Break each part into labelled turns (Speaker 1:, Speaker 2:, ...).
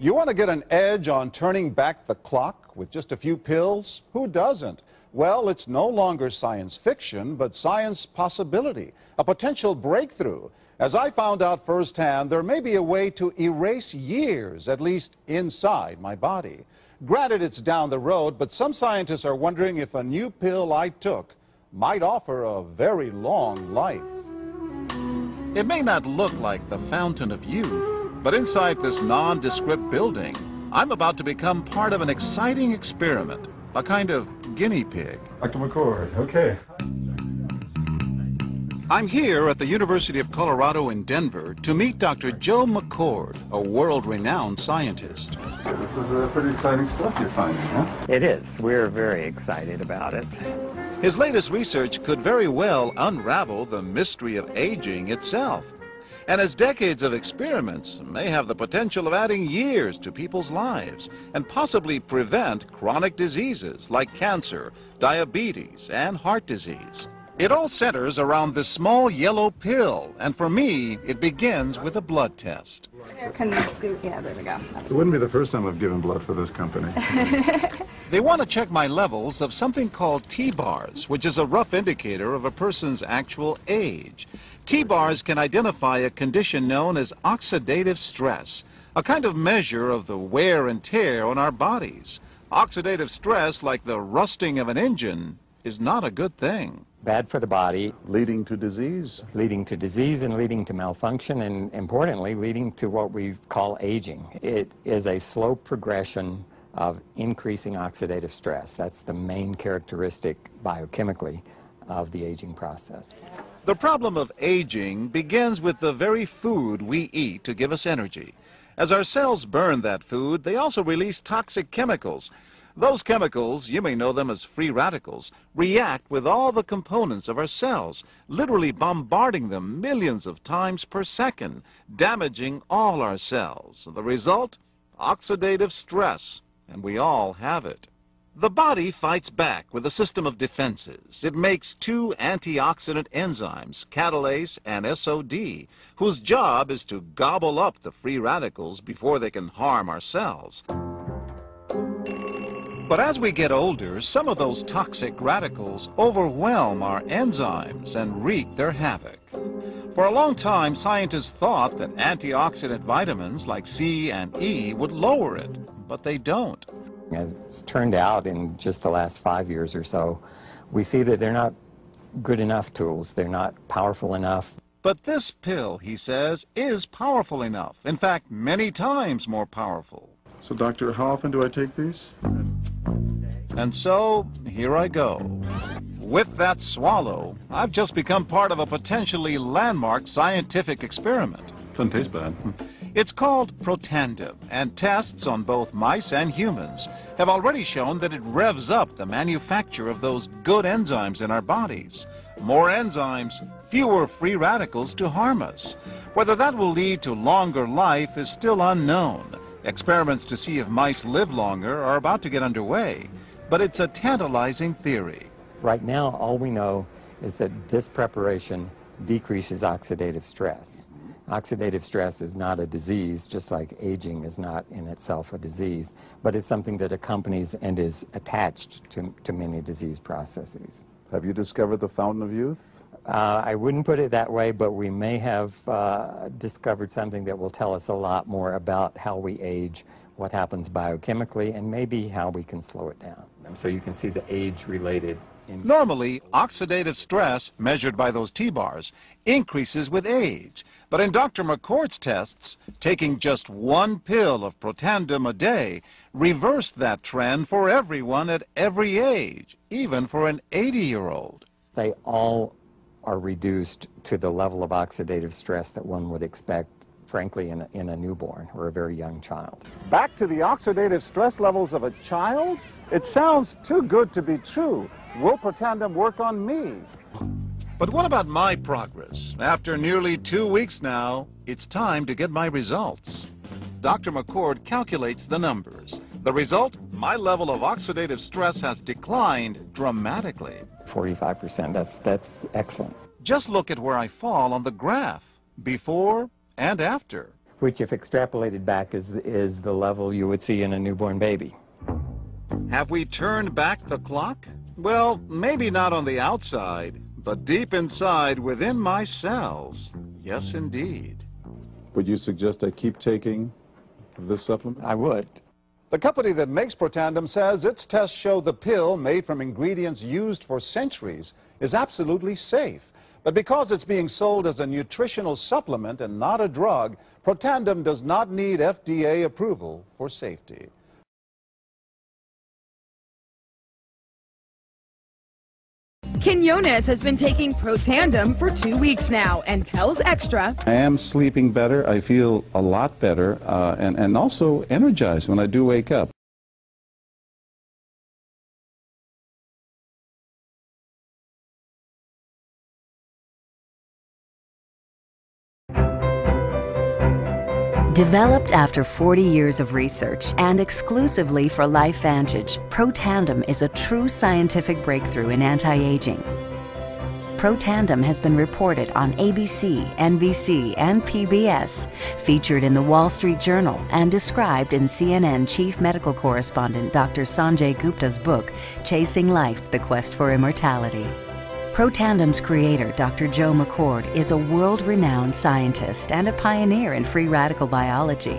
Speaker 1: You want to get an edge on turning back the clock with just a few pills? Who doesn't? Well, it's no longer science fiction, but science possibility, a potential breakthrough. As I found out firsthand, there may be a way to erase years, at least inside my body. Granted, it's down the road, but some scientists are wondering if a new pill I took might offer a very long life. It may not look like the fountain of youth, but inside this nondescript building, I'm about to become part of an exciting experiment, a kind of guinea pig.
Speaker 2: Dr. McCord, okay.
Speaker 1: I'm here at the University of Colorado in Denver to meet Dr. Joe McCord, a world-renowned scientist.
Speaker 2: This is pretty exciting stuff you're finding, huh?
Speaker 3: It is. We're very excited about it.
Speaker 1: His latest research could very well unravel the mystery of aging itself. And his decades of experiments may have the potential of adding years to people's lives and possibly prevent chronic diseases like cancer, diabetes, and heart disease. It all centers around this small yellow pill, and for me, it begins with a blood test.
Speaker 4: Can we scoot? Yeah, there we go.
Speaker 2: It wouldn't be the first time I've given blood for this company.
Speaker 1: They want to check my levels of something called T-bars, which is a rough indicator of a person's actual age. T-bars can identify a condition known as oxidative stress, a kind of measure of the wear and tear on our bodies. Oxidative stress, like the rusting of an engine, is not a good thing.
Speaker 3: Bad for the body.
Speaker 1: Leading to disease.
Speaker 3: Leading to disease and leading to malfunction, and importantly, leading to what we call aging. It is a slow progression of increasing oxidative stress. That's the main characteristic biochemically of the aging process.
Speaker 1: The problem of aging begins with the very food we eat to give us energy. As our cells burn that food, they also release toxic chemicals. Those chemicals, you may know them as free radicals, react with all the components of our cells, literally bombarding them millions of times per second, damaging all our cells. The result? Oxidative stress, and we all have it. The body fights back with a system of defenses. It makes two antioxidant enzymes, catalase and SOD, whose job is to gobble up the free radicals before they can harm our cells. But as we get older, some of those toxic radicals overwhelm our enzymes and wreak their havoc. For a long time, scientists thought that antioxidant vitamins like C and E would lower it, but they don't.
Speaker 3: As it's turned out in just the last 5 years or so, we see that they're not good enough tools. They're not powerful enough.
Speaker 1: But this pill, he says, is powerful enough. In fact, many times more powerful.
Speaker 2: So, doctor, how often do I take these?
Speaker 1: And so, here I go. With that swallow, I've just become part of a potentially landmark scientific experiment.
Speaker 2: Doesn't taste bad.
Speaker 1: It's called Protandim, and tests on both mice and humans have already shown that it revs up the manufacture of those good enzymes in our bodies. More enzymes, fewer free radicals to harm us. Whether that will lead to longer life is still unknown. Experiments to see if mice live longer are about to get underway, but it's a tantalizing theory.
Speaker 3: Right now, all we know is that this preparation decreases oxidative stress. Oxidative stress is not a disease, just like aging is not in itself a disease, but it's something that accompanies and is attached to many disease processes.
Speaker 2: Have you discovered the fountain of youth?
Speaker 3: I wouldn't put it that way, but we may have discovered something that will tell us a lot more about how we age, what happens biochemically, and maybe how we can slow it down. So you can see the age-related.
Speaker 1: Normally, oxidative stress, measured by those T-bars, increases with age. But in Dr. McCord's tests, taking just one pill of Protandim a day reversed that trend for everyone at every age, even for an 80-year-old.
Speaker 3: They all are reduced to the level of oxidative stress that one would expect, frankly, in a newborn or a very young child.
Speaker 1: Back to the oxidative stress levels of a child? It sounds too good to be true. Will Protandim work on me? But what about my progress? After nearly 2 weeks now, it's time to get my results. Dr. McCord calculates the numbers. The result? My level of oxidative stress has declined dramatically.
Speaker 3: 45%, that's excellent.
Speaker 1: Just look at where I fall on the graph, before and after.
Speaker 3: which if extrapolated back is the level you would see in a newborn baby.
Speaker 1: Have we turned back the clock? Well, maybe not on the outside, but deep inside within my cells. Yes, indeed.
Speaker 2: Would you suggest I keep taking this supplement?
Speaker 3: I would.
Speaker 1: The company that makes Protandim says its tests show the pill, made from ingredients used for centuries, is absolutely safe. But because it's being sold as a nutritional supplement and not a drug, Protandim does not need FDA approval for safety.
Speaker 5: Quinones has been taking Protandim for 2 weeks now and tells Extra,
Speaker 2: I am sleeping better. I feel a lot better and also energized when I do wake up.
Speaker 6: Developed after 40 years of research and exclusively for LifeVantage, Protandim is a true scientific breakthrough in anti-aging. Protandim has been reported on ABC, NBC, and PBS, featured in the Wall Street Journal, and described in CNN Chief Medical Correspondent Dr. Sanjay Gupta's book, Chasing Life: The Quest for Immortality. Protandim's creator, Dr. Joe McCord, is a world-renowned scientist and a pioneer in free radical biology.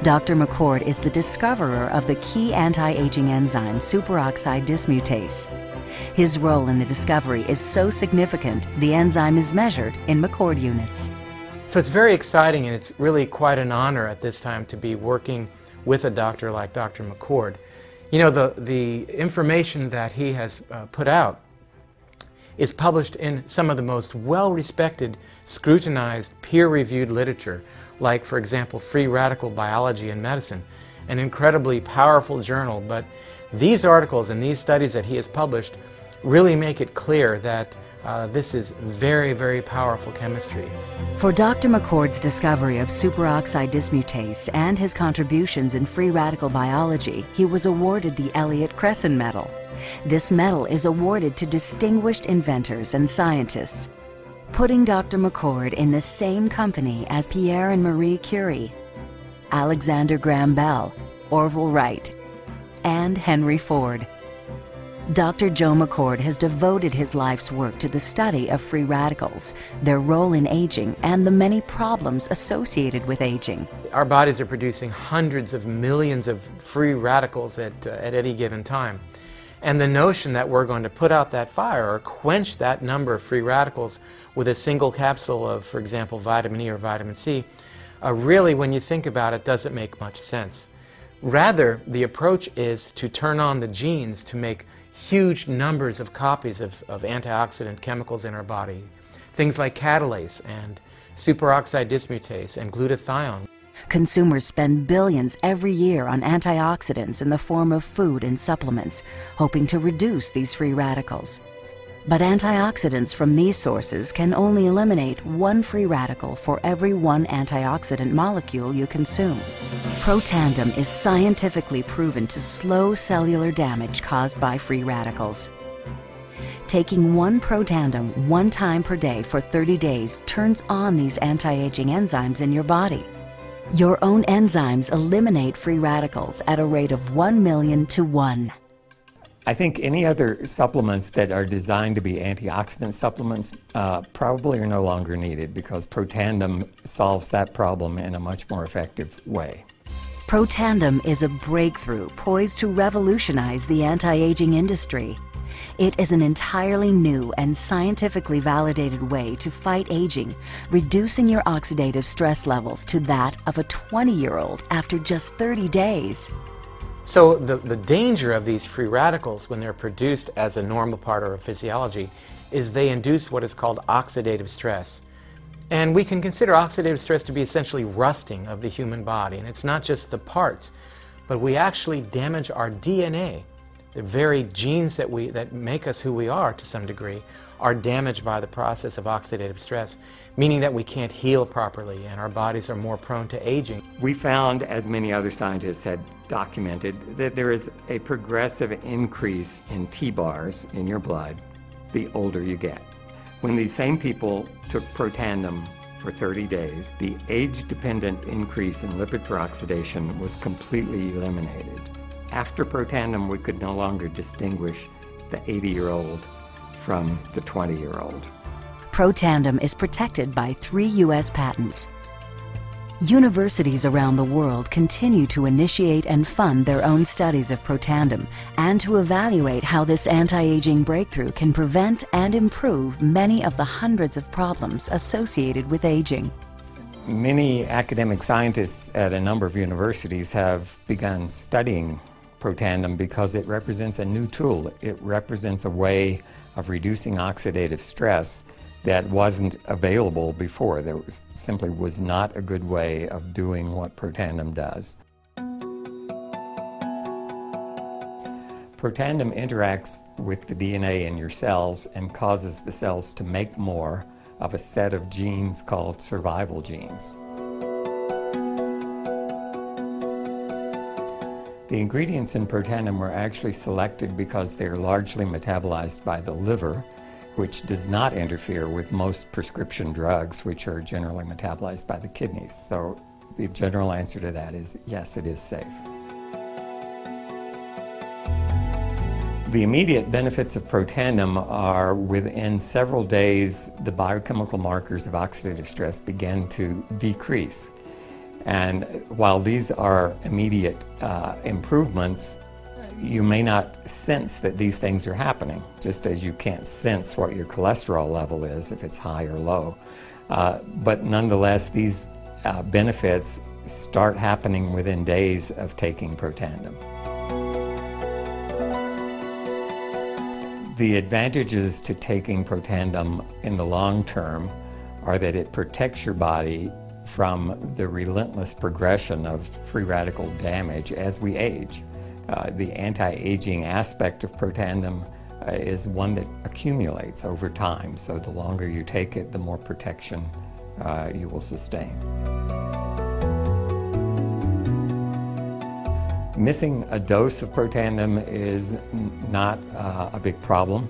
Speaker 6: Dr. McCord is the discoverer of the key anti-aging enzyme superoxide dismutase. His role in the discovery is so significant, the enzyme is measured in McCord units.
Speaker 7: So it's very exciting, and it's really quite an honor at this time to be working with a doctor like Dr. McCord. You know, the information that he has put out is published in some of the most well-respected, scrutinized, peer-reviewed literature, like, for example, Free Radical Biology and Medicine, an incredibly powerful journal. But these articles and these studies that he has published really make it clear that this is very, very powerful chemistry.
Speaker 6: For Dr. McCord's discovery of superoxide dismutase and his contributions in free radical biology, he was awarded the Elliott Cresson Medal. This medal is awarded to distinguished inventors and scientists, putting Dr. McCord in the same company as Pierre and Marie Curie, Alexander Graham Bell, Orville Wright, and Henry Ford. Dr. Joe McCord has devoted his life's work to the study of free radicals, their role in aging, and the many problems associated with aging.
Speaker 7: Our bodies are producing hundreds of millions of free radicals at any given time. And the notion that we're going to put out that fire or quench that number of free radicals with a single capsule of, for example, vitamin E or vitamin C, really, when you think about it, doesn't make much sense. Rather, the approach is to turn on the genes to make huge numbers of copies of antioxidant chemicals in our body. Things like catalase and superoxide dismutase and glutathione.
Speaker 6: Consumers spend billions every year on antioxidants in the form of food and supplements, hoping to reduce these free radicals. But antioxidants from these sources can only eliminate one free radical for every one antioxidant molecule you consume. Protandim is scientifically proven to slow cellular damage caused by free radicals. Taking one Protandim 1 time per day for 30 days turns on these anti-aging enzymes in your body. Your own enzymes eliminate free radicals at a rate of 1 million to 1.
Speaker 3: I think any other supplements that are designed to be antioxidant supplements probably are no longer needed, because Protandim solves that problem in a much more effective way.
Speaker 6: Protandim is a breakthrough poised to revolutionize the anti-aging industry. It is an entirely new and scientifically validated way to fight aging, reducing your oxidative stress levels to that of a 20-year-old after just 30 days.
Speaker 7: So the danger of these free radicals when they're produced as a normal part of our physiology is they induce what is called oxidative stress. And we can consider oxidative stress to be essentially rusting of the human body. And it's not just the parts, but we actually damage our DNA. The very genes that make us who we are to some degree are damaged by the process of oxidative stress, meaning that we can't heal properly and our bodies are more prone to aging.
Speaker 3: We found, as many other scientists had documented, that there is a progressive increase in T-bars in your blood the older you get. When these same people took Protandim for 30 days, the age-dependent increase in lipid peroxidation was completely eliminated. After Protandim, we could no longer distinguish the 80-year-old from the 20-year-old.
Speaker 6: Protandim is protected by 3 U.S. patents. Universities around the world continue to initiate and fund their own studies of Protandim and to evaluate how this anti-aging breakthrough can prevent and improve many of the hundreds of problems associated with aging.
Speaker 3: Many academic scientists at a number of universities have begun studying Protandim because it represents a new tool. It represents a way of reducing oxidative stress that wasn't available before. There simply was not a good way of doing what Protandim does. Protandim interacts with the DNA in your cells and causes the cells to make more of a set of genes called survival genes. The ingredients in Protandim were actually selected because they are largely metabolized by the liver, which does not interfere with most prescription drugs, which are generally metabolized by the kidneys. So the general answer to that is yes, it is safe. The immediate benefits of Protandim are within several days, the biochemical markers of oxidative stress begin to decrease. And while these are immediate improvements, you may not sense that these things are happening, just as you can't sense what your cholesterol level is, if it's high or low. But nonetheless, these benefits start happening within days of taking Protandim. The advantages to taking Protandim in the long term are that it protects your body from the relentless progression of free radical damage as we age. The anti-aging aspect of Protandim is one that accumulates over time, so the longer you take it, the more protection you will sustain. Missing a dose of Protandim is not a big problem.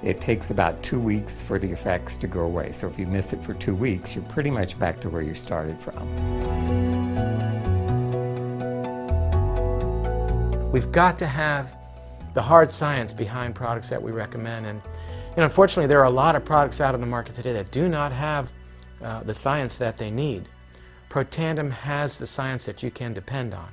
Speaker 3: It takes about 2 weeks for the effects to go away, so if you miss it for 2 weeks, you're pretty much back to where you started from.
Speaker 7: We've got to have the hard science behind products that we recommend, and unfortunately there are a lot of products out on the market today that do not have the science that they need. Protandim has the science that you can depend on.